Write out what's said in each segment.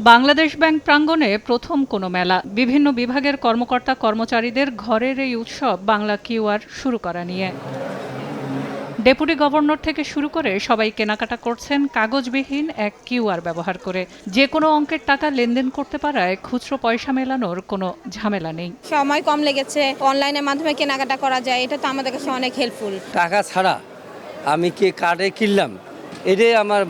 Bangladesh bank প্রাঙ্গণে প্রথম কোনো মেলা। বিভিন্ন বিভাগের কর্মকর্তা কর্মচারীদের ঘরের এই উৎসব বাংলা কিউআর শুরু করা নিয়ে। ডেপুটি গভর্নর থেকে শুরু করে সবাই কেনাকাটা করছেন কাগজবিহীন এক কিউআর ব্যবহার করে। যে কোনো অঙ্কের টাকা লেনদেন করতে পারায় খুচরো পয়সা মেলানোর কোনো ঝামেলা নেই। সময় কম লেগেছে, অনলাইনের মাধ্যমে কেনাকাটা করা যায়, এটা তো আমাদের কাছে অনেক হেল্পফুল। টাকা ছাড়া আমি কি কার্ডে কিনলাম, এটাই আমার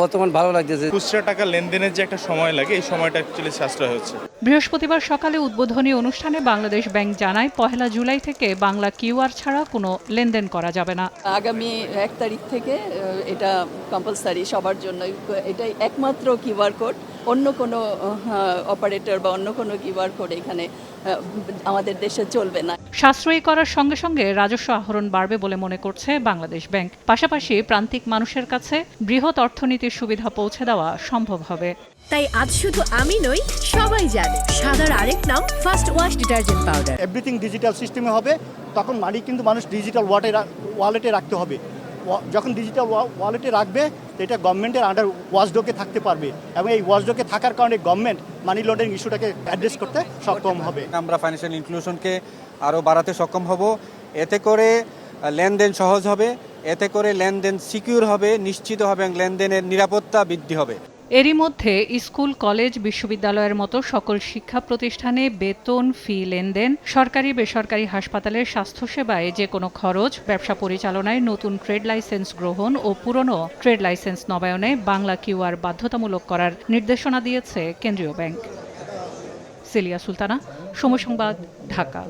বর্তমান ভালো লাগতেছে। খুচরা টাকা লেনদেনের যে একটা সময় লাগে, এই সময়টা অ্যাকচুয়ালি সাশ্রয় হচ্ছে। বৃহস্পতিবার সকালে উদ্বোধনী অনুষ্ঠানে বাংলাদেশ ব্যাংক জানায়, 1 জুলাই থেকে বাংলা কিউআর ছাড়া কোনো লেনদেন করা যাবে না। আগামী 1 তারিখ থেকে এটা কম্পালসারি সবার জন্য। এটাই একমাত্র কিউআর কোড, অন্য কোনো অপারেটর বা অন্য কোনো কিউআর কোড এখানে আমাদের দেশে চলবে না। সাশ্রয়ী করার সঙ্গে সঙ্গে রাজস্ব আহরণ বাড়বে বলে মনে করছে বাংলাদেশ ব্যাংক। পাশাপাশি প্রান্তিক মানুষের কাছে বৃহৎ অর্থনীতির সুবিধা পৌঁছে দেওয়া সম্ভব হবে। তাই আজ শুধু আমি নই, সবাই জানে সাদার আরেক নাম first wash detergent powder. Everything digital সিস্টেমে হবে, তখন মানি কিন্তু মানুষ ডিজিটাল ওয়ালেটে রাখতে হবে। যখন ডিজিটাল ওয়ালেটে রাখবে, এটা গভর্নমেন্টের আন্ডার ওয়াচডগে থাকতে পারবে, এবং এই ওয়াচডগে থাকার কারণে গভর্নমেন্ট মানি লন্ডারিং ইস্যুটাকে অ্যাড্রেস করতে সক্ষম হবে। আমরা ফাইন্যান্সিয়াল ইনক্লুশনকে আরও বাড়াতে সক্ষম হব। এতে করে লেনদেন সহজ হবে, এতে করে লেনদেন সিকিউর হবে, নিশ্চিত হবে, এবং লেনদেনের নিরাপত্তা বৃদ্ধি হবে। এরই মধ্যে স্কুল, কলেজ, বিশ্ববিদ্যালয়ের মতো সকল শিক্ষা প্রতিষ্ঠানে বেতন, ফি লেনদেন, সরকারি বেসরকারি হাসপাতালের স্বাস্থ্যসেবায় যে কোনো খরচ, ব্যবসা পরিচালনায় নতুন ট্রেড লাইসেন্স গ্রহণ ও পুরনো ট্রেড লাইসেন্স নবায়নে বাংলা কিউআর বাধ্যতামূলক করার নির্দেশনা দিয়েছে কেন্দ্রীয় ব্যাংক। সিলিয়া সুলতানা, সময় সংবাদ, ঢাকা।